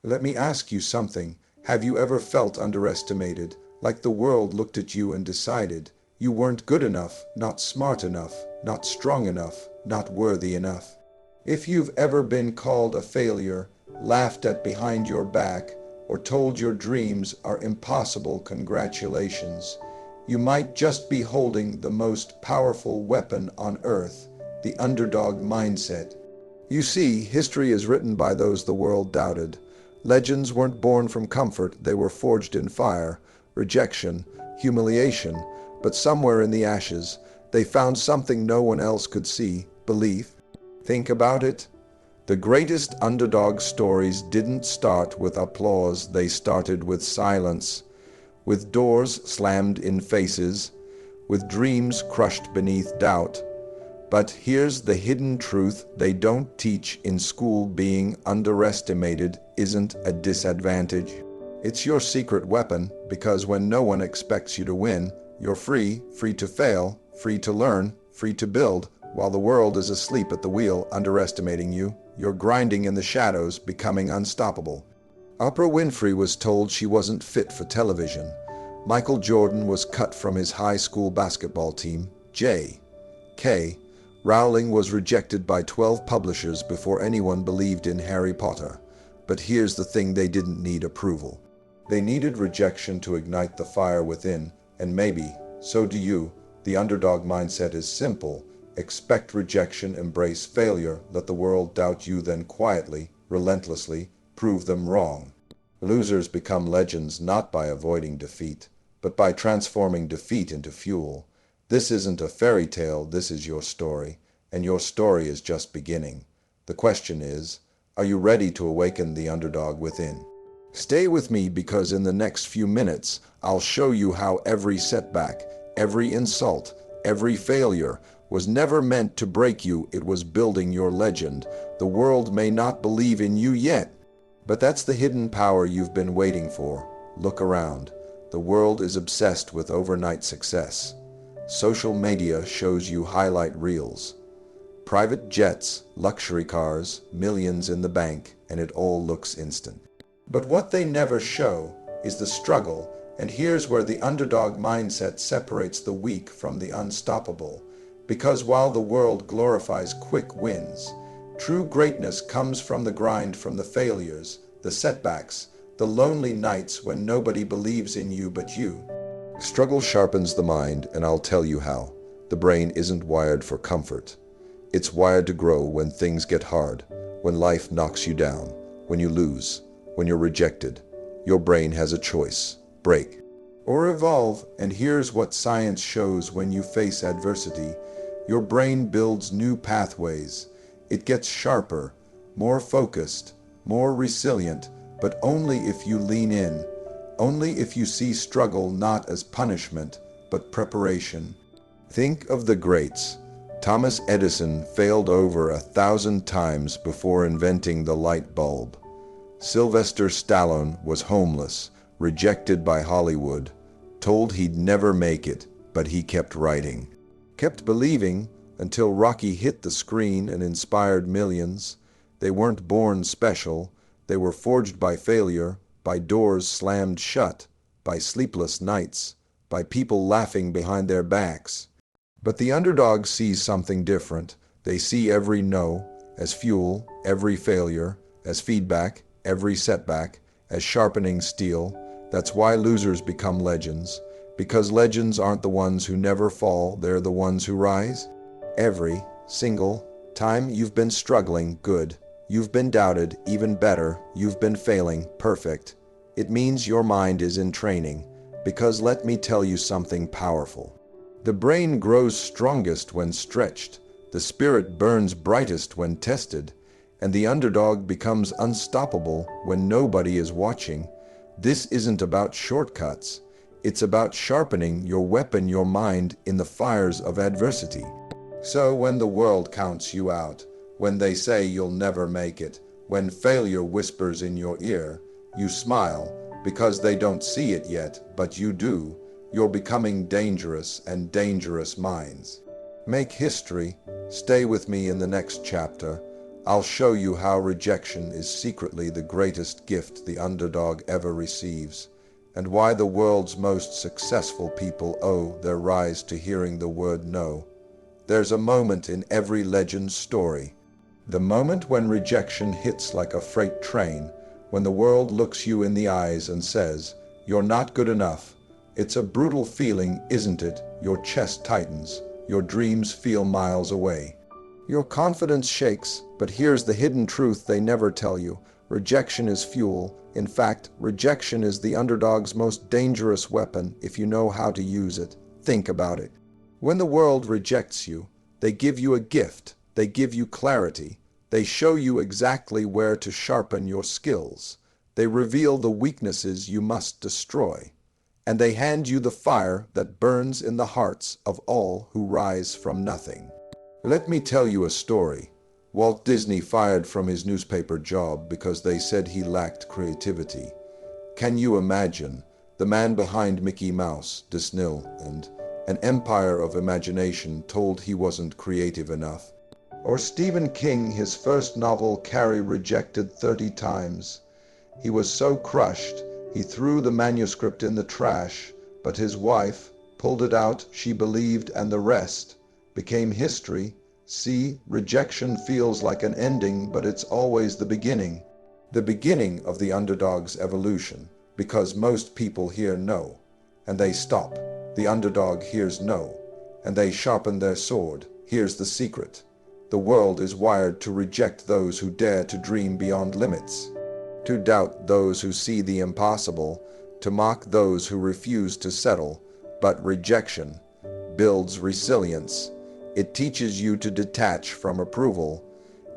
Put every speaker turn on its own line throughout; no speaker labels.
Let me ask you something. Have you ever felt underestimated, like the world looked at you and decided you weren't good enough, not smart enough, not strong enough, not worthy enough? If you've ever been called a failure, laughed at behind your back, or told your dreams are impossible, congratulations. You might just be holding the most powerful weapon on earth, the underdog mindset. You see, history is written by those the world doubted. Legends weren't born from comfort, they were forged in fire, rejection, humiliation, but somewhere in the ashes, they found something no one else could see, belief. Think about it. The greatest underdog stories didn't start with applause, they started with silence, with doors slammed in faces, with dreams crushed beneath doubt. But here's the hidden truth they don't teach in school: being underestimated isn't a disadvantage. It's your secret weapon, because when no one expects you to win, you're free to fail, free to learn, free to build. While the world is asleep at the wheel, underestimating you, you're grinding in the shadows, becoming unstoppable. Oprah Winfrey was told she wasn't fit for television. Michael Jordan was cut from his high school basketball team. J.K. Rowling was rejected by 12 publishers before anyone believed in Harry Potter. But here's the thing: they didn't need approval. They needed rejection to ignite the fire within, and maybe, so do you. The underdog mindset is simple. Expect rejection, embrace failure, let the world doubt you, then quietly, relentlessly, prove them wrong. Losers become legends not by avoiding defeat, but by transforming defeat into fuel. This isn't a fairy tale, this is your story, and your story is just beginning. The question is, are you ready to awaken the underdog within? Stay with me, because in the next few minutes, I'll show you how every setback, every insult, every failure was never meant to break you, it was building your legend. The world may not believe in you yet, but that's the hidden power you've been waiting for. Look around. The world is obsessed with overnight success. Social media shows you highlight reels. Private jets, luxury cars, millions in the bank, and it all looks instant. But what they never show is the struggle, and here's where the underdog mindset separates the weak from the unstoppable. Because while the world glorifies quick wins, true greatness comes from the grind, from the failures, the setbacks, the lonely nights when nobody believes in you but you. Struggle sharpens the mind, and I'll tell you how. The brain isn't wired for comfort. It's wired to grow when things get hard, when life knocks you down, when you lose, when you're rejected. Your brain has a choice: break or evolve. And here's what science shows: when you face adversity, your brain builds new pathways. It gets sharper, more focused, more resilient, but only if you lean in, only if you see struggle not as punishment, but preparation. Think of the greats. Thomas Edison failed over 1,000 times before inventing the light bulb. Sylvester Stallone was homeless, rejected by Hollywood, told he'd never make it, but he kept writing. Kept believing until Rocky hit the screen and inspired millions. They weren't born special. They were forged by failure, by doors slammed shut, by sleepless nights, by people laughing behind their backs. But the underdog sees something different. They see every no as fuel, every failure as feedback, every setback as sharpening steel. That's why losers become legends. Because legends aren't the ones who never fall, they're the ones who rise. Every single time you've been struggling, good. You've been doubted, even better. You've been failing, perfect. It means your mind is in training. Because let me tell you something powerful. The brain grows strongest when stretched. The spirit burns brightest when tested. And the underdog becomes unstoppable when nobody is watching. This isn't about shortcuts. It's about sharpening your weapon, your mind, in the fires of adversity. So when the world counts you out, when they say you'll never make it, when failure whispers in your ear, you smile, because they don't see it yet, but you do. You're becoming dangerous, and dangerous minds make history. Stay with me in the next chapter. I'll show you how rejection is secretly the greatest gift the underdog ever receives, and why the world's most successful people owe their rise to hearing the word no. There's a moment in every legend's story, the moment when rejection hits like a freight train, when the world looks you in the eyes and says, "You're not good enough." It's a brutal feeling, isn't it? Your chest tightens, your dreams feel miles away. Your confidence shakes, but here's the hidden truth they never tell you. Rejection is fuel. In fact, rejection is the underdog's most dangerous weapon if you know how to use it. Think about it. When the world rejects you, they give you a gift. They give you clarity. They show you exactly where to sharpen your skills. They reveal the weaknesses you must destroy. And they hand you the fire that burns in the hearts of all who rise from nothing. Let me tell you a story. Walt Disney fired from his newspaper job because they said he lacked creativity. Can you imagine? The man behind Mickey Mouse, Disney, and an empire of imagination, told he wasn't creative enough. Or Stephen King, his first novel, Carrie, rejected 30 times. He was so crushed, he threw the manuscript in the trash, but his wife pulled it out, she believed, and the rest became history. See, rejection feels like an ending, but it's always the beginning of the underdog's evolution, because most people hear no, and they stop. The underdog hears no, and they sharpen their sword. Here's the secret. The world is wired to reject those who dare to dream beyond limits, to doubt those who see the impossible, to mock those who refuse to settle. But rejection builds resilience. It teaches you to detach from approval.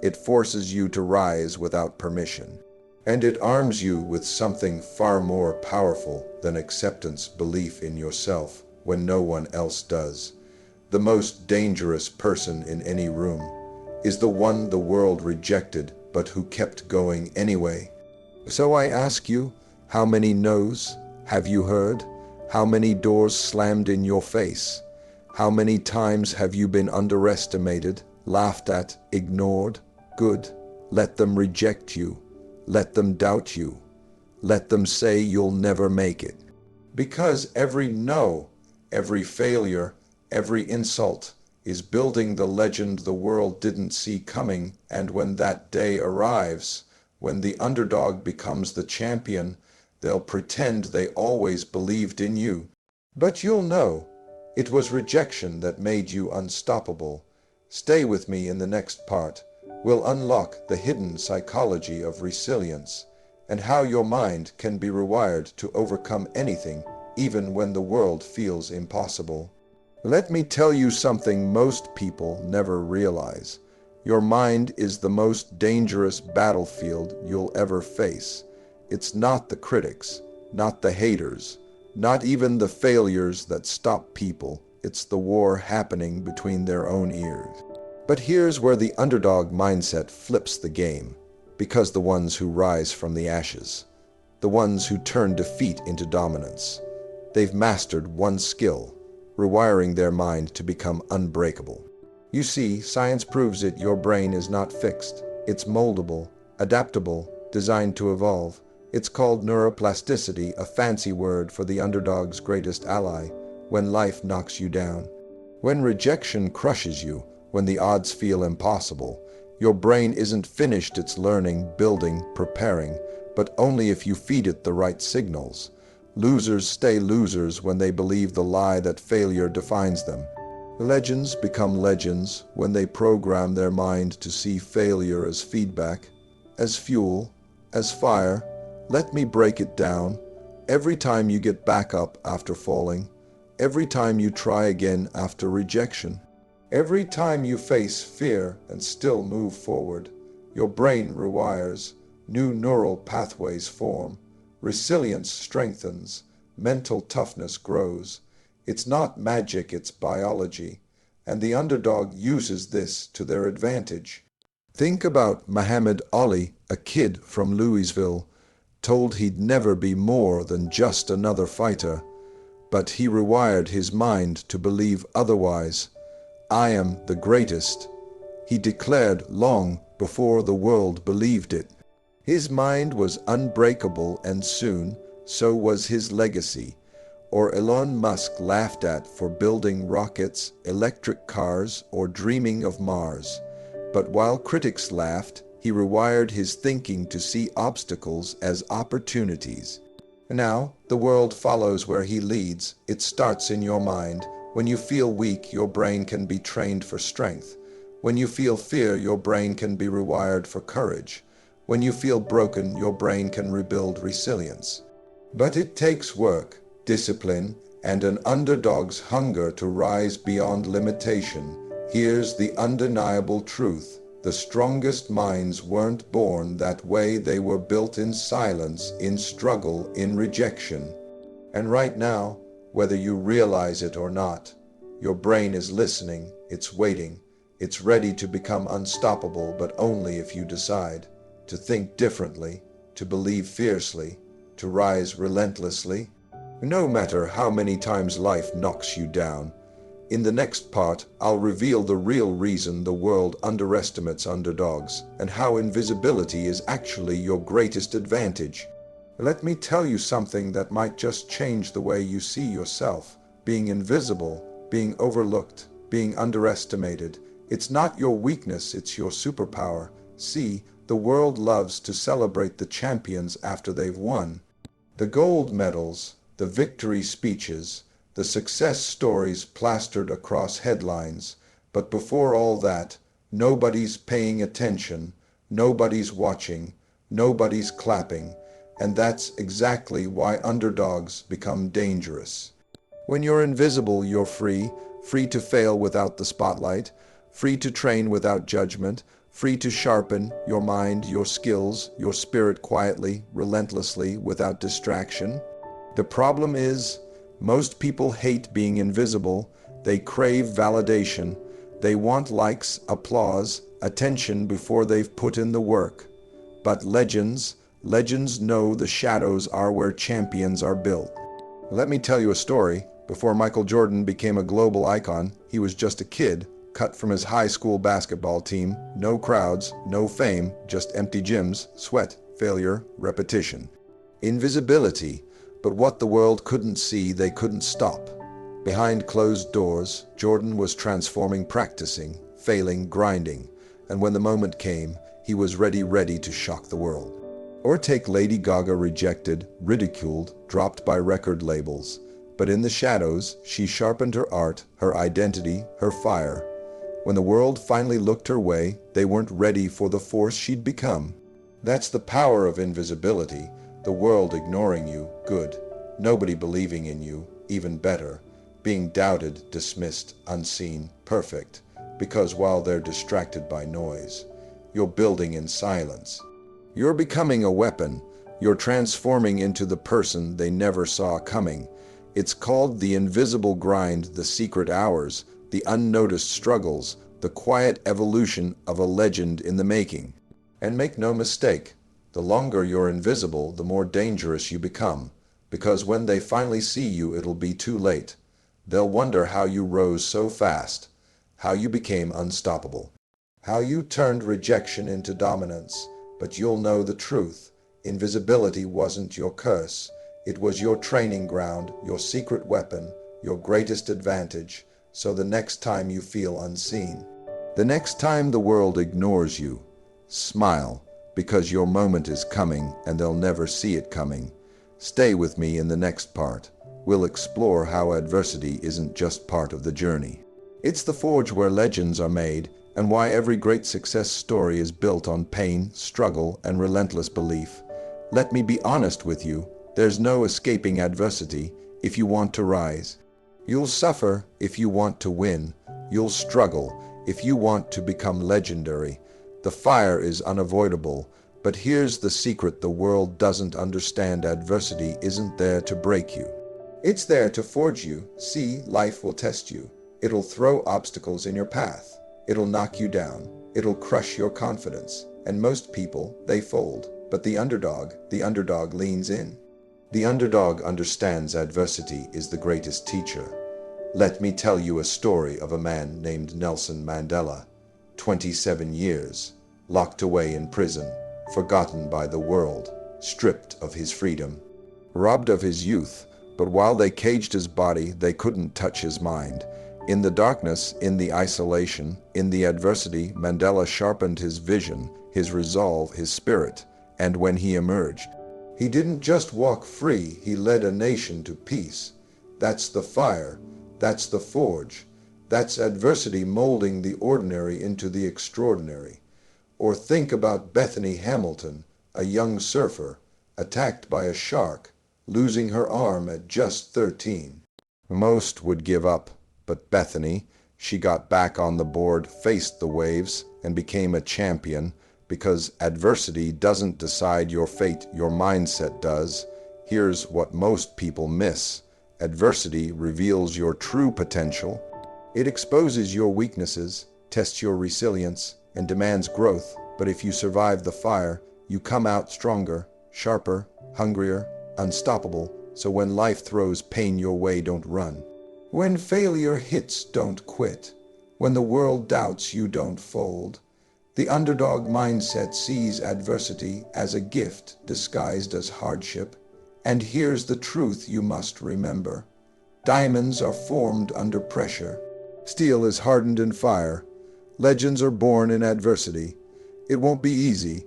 It forces you to rise without permission. And it arms you with something far more powerful than acceptance, belief in yourself when no one else does. The most dangerous person in any room is the one the world rejected, but who kept going anyway. So I ask you, how many no's have you heard? How many doors slammed in your face? How many times have you been underestimated, laughed at, ignored? Good. Let them reject you. Let them doubt you. Let them say you'll never make it. Because every no, every failure, every insult is building the legend the world didn't see coming. And when that day arrives, when the underdog becomes the champion, they'll pretend they always believed in you. But you'll know it was rejection that made you unstoppable. Stay with me in the next part. We'll unlock the hidden psychology of resilience and how your mind can be rewired to overcome anything, even when the world feels impossible. Let me tell you something most people never realize. Your mind is the most dangerous battlefield you'll ever face. It's not the critics, not the haters, not even the failures that stop people. It's the war happening between their own ears. But here's where the underdog mindset flips the game, because the ones who rise from the ashes, the ones who turn defeat into dominance, they've mastered one skill, rewiring their mind to become unbreakable. You see, science proves it. Your brain is not fixed. It's moldable, adaptable, designed to evolve. It's called neuroplasticity, a fancy word for the underdog's greatest ally. When life knocks you down, when rejection crushes you, when the odds feel impossible, your brain isn't finished its learning, building, preparing, but only if you feed it the right signals. Losers stay losers when they believe the lie that failure defines them. Legends become legends when they program their mind to see failure as feedback, as fuel, as fire. Let me break it down. Every time you get back up after falling, every time you try again after rejection, every time you face fear and still move forward, your brain rewires, new neural pathways form, resilience strengthens, mental toughness grows. It's not magic, it's biology, and the underdog uses this to their advantage. Think about Muhammad Ali, a kid from Louisville, told he'd never be more than just another fighter, but he rewired his mind to believe otherwise. "I am the greatest," he declared long before the world believed it. His mind was unbreakable, and soon, so was his legacy. Or Elon Musk laughed at for building rockets, electric cars, or dreaming of Mars. But while critics laughed, he rewired his thinking to see obstacles as opportunities. Now, the world follows where he leads. It starts in your mind. When you feel weak, your brain can be trained for strength. When you feel fear, your brain can be rewired for courage. When you feel broken, your brain can rebuild resilience. But it takes work, discipline, and an underdog's hunger to rise beyond limitation. Here's the undeniable truth. The strongest minds weren't born that way. They were built in silence, in struggle, in rejection. And right now, whether you realize it or not, your brain is listening, it's waiting, it's ready to become unstoppable, but only if you decide to think differently, to believe fiercely, to rise relentlessly. No matter how many times life knocks you down. In the next part, I'll reveal the real reason the world underestimates underdogs and how invisibility is actually your greatest advantage. Let me tell you something that might just change the way you see yourself. Being invisible, being overlooked, being underestimated. It's not your weakness, it's your superpower. See, the world loves to celebrate the champions after they've won. The gold medals, the victory speeches, the success stories plastered across headlines. But before all that, nobody's paying attention, nobody's watching, nobody's clapping. And that's exactly why underdogs become dangerous. When you're invisible, you're free, free to fail without the spotlight, free to train without judgment, free to sharpen your mind, your skills, your spirit quietly, relentlessly, without distraction. The problem is, most people hate being invisible. They crave validation. They want likes, applause, attention before they've put in the work. But legends know the shadows are where champions are built. Let me tell you a story. Before Michael Jordan became a global icon, he was just a kid, cut from his high school basketball team. No crowds, no fame, just empty gyms, sweat, failure, repetition. Invisibility. But what the world couldn't see, they couldn't stop. Behind closed doors, Jordan was transforming, practicing, failing, grinding. And when the moment came, he was ready to shock the world. Or take Lady Gaga, rejected, ridiculed, dropped by record labels. But in the shadows, she sharpened her art, her identity, her fire. When the world finally looked her way, they weren't ready for the force she'd become. That's the power of invisibility. The world ignoring you, good. Nobody believing in you, even better. Being doubted, dismissed, unseen, perfect. Because while they're distracted by noise, you're building in silence. You're becoming a weapon. You're transforming into the person they never saw coming. It's called the invisible grind, the secret hours, the unnoticed struggles, the quiet evolution of a legend in the making. And make no mistake, the longer you're invisible, the more dangerous you become. Because when they finally see you, it'll be too late. They'll wonder how you rose so fast, how you became unstoppable, how you turned rejection into dominance. But you'll know the truth. Invisibility wasn't your curse. It was your training ground, your secret weapon, your greatest advantage. So the next time you feel unseen, the next time the world ignores you, smile, because your moment is coming and they'll never see it coming. Stay with me in the next part. We'll explore how adversity isn't just part of the journey. It's the forge where legends are made, and why every great success story is built on pain, struggle, and relentless belief. Let me be honest with you. There's no escaping adversity if you want to rise. You'll suffer if you want to win. You'll struggle if you want to become legendary. The fire is unavoidable, but here's the secret the world doesn't understand. Adversity isn't there to break you. It's there to forge you. See, life will test you. It'll throw obstacles in your path. It'll knock you down. It'll crush your confidence. And most people, they fold. But the underdog leans in. The underdog understands adversity is the greatest teacher. Let me tell you a story of a man named Nelson Mandela. 27 years. locked away in prison, forgotten by the world, stripped of his freedom, robbed of his youth. But while they caged his body, they couldn't touch his mind. In the darkness, in the isolation, in the adversity, Mandela sharpened his vision, his resolve, his spirit. And when he emerged, he didn't just walk free, he led a nation to peace. That's the fire, that's the forge, that's adversity molding the ordinary into the extraordinary. Or think about Bethany Hamilton, a young surfer, attacked by a shark, losing her arm at just 13. Most would give up, but Bethany, she got back on the board, faced the waves, and became a champion, because adversity doesn't decide your fate, your mindset does. Here's what most people miss. Adversity reveals your true potential. It exposes your weaknesses, tests your resilience, and demands growth. But if you survive the fire, you come out stronger, sharper, hungrier, unstoppable. So when life throws pain your way, don't run. When failure hits, don't quit. When the world doubts, you don't fold. The underdog mindset sees adversity as a gift disguised as hardship. And here's the truth you must remember. Diamonds are formed under pressure. Steel is hardened in fire. Legends are born in adversity. It won't be easy.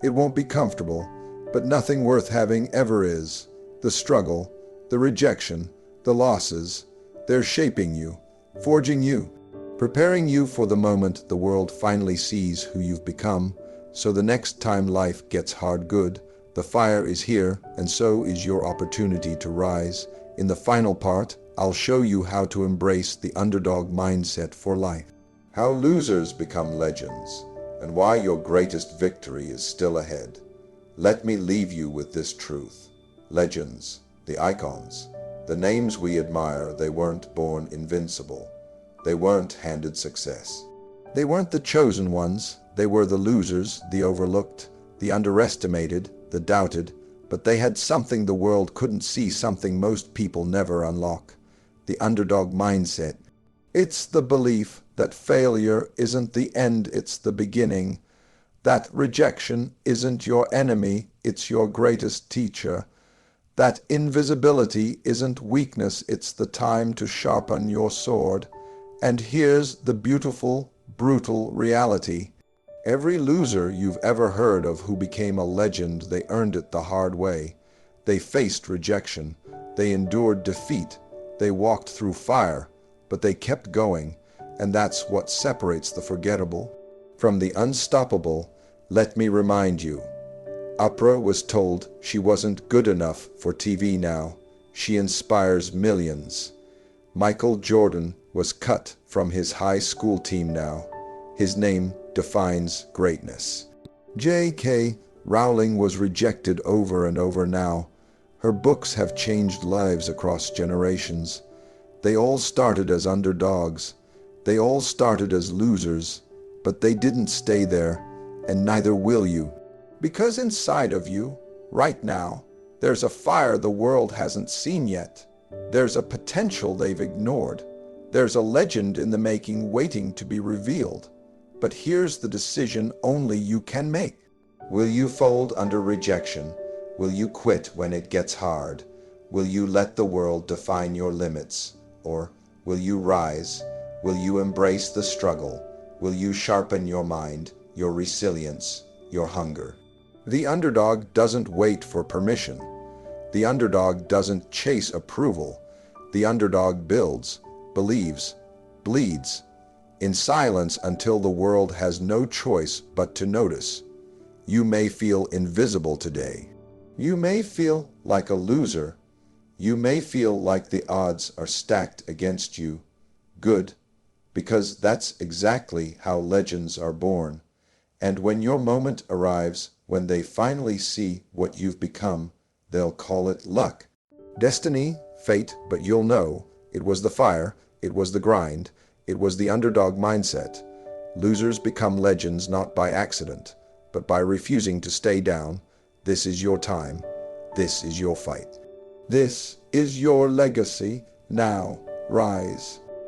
It won't be comfortable. But nothing worth having ever is. The struggle, the rejection, the losses, they're shaping you, forging you, preparing you for the moment the world finally sees who you've become. So the next time life gets hard good, the fire is here, and so is your opportunity to rise. In the final part, I'll show you how to embrace the underdog mindset for life, how losers become legends, and why your greatest victory is still ahead. Let me leave you with this truth. Legends, the icons, the names we admire, they weren't born invincible. They weren't handed success. They weren't the chosen ones. They were the losers, the overlooked, the underestimated, the doubted. But they had something the world couldn't see, something most people never unlock. The underdog mindset. It's the belief that failure isn't the end, it's the beginning. That rejection isn't your enemy, it's your greatest teacher. That invisibility isn't weakness, it's the time to sharpen your sword. And here's the beautiful, brutal reality. Every loser you've ever heard of who became a legend, they earned it the hard way. They faced rejection. They endured defeat. They walked through fire, but they kept going. And that's what separates the forgettable from the unstoppable. Let me remind you. Oprah was told she wasn't good enough for TV now. She inspires millions. Michael Jordan was cut from his high school team now. His name defines greatness. J.K. Rowling was rejected over and over now. Her books have changed lives across generations. They all started as underdogs. They all started as losers. But they didn't stay there, and neither will you. Because inside of you, right now, there's a fire the world hasn't seen yet. There's a potential they've ignored. There's a legend in the making waiting to be revealed. But here's the decision only you can make. Will you fold under rejection? Will you quit when it gets hard? Will you let the world define your limits? Or will you rise? Will you embrace the struggle? Will you sharpen your mind, your resilience, your hunger? The underdog doesn't wait for permission. The underdog doesn't chase approval. The underdog builds, believes, bleeds, in silence until the world has no choice but to notice. You may feel invisible today. You may feel like a loser. You may feel like the odds are stacked against you. Good, because that's exactly how legends are born. And when your moment arrives, when they finally see what you've become, they'll call it luck, destiny, fate, but you'll know it was the fire, it was the grind, it was the underdog mindset. Losers become legends not by accident, but by refusing to stay down. This is your time. This is your fight. This is your legacy. Now, rise.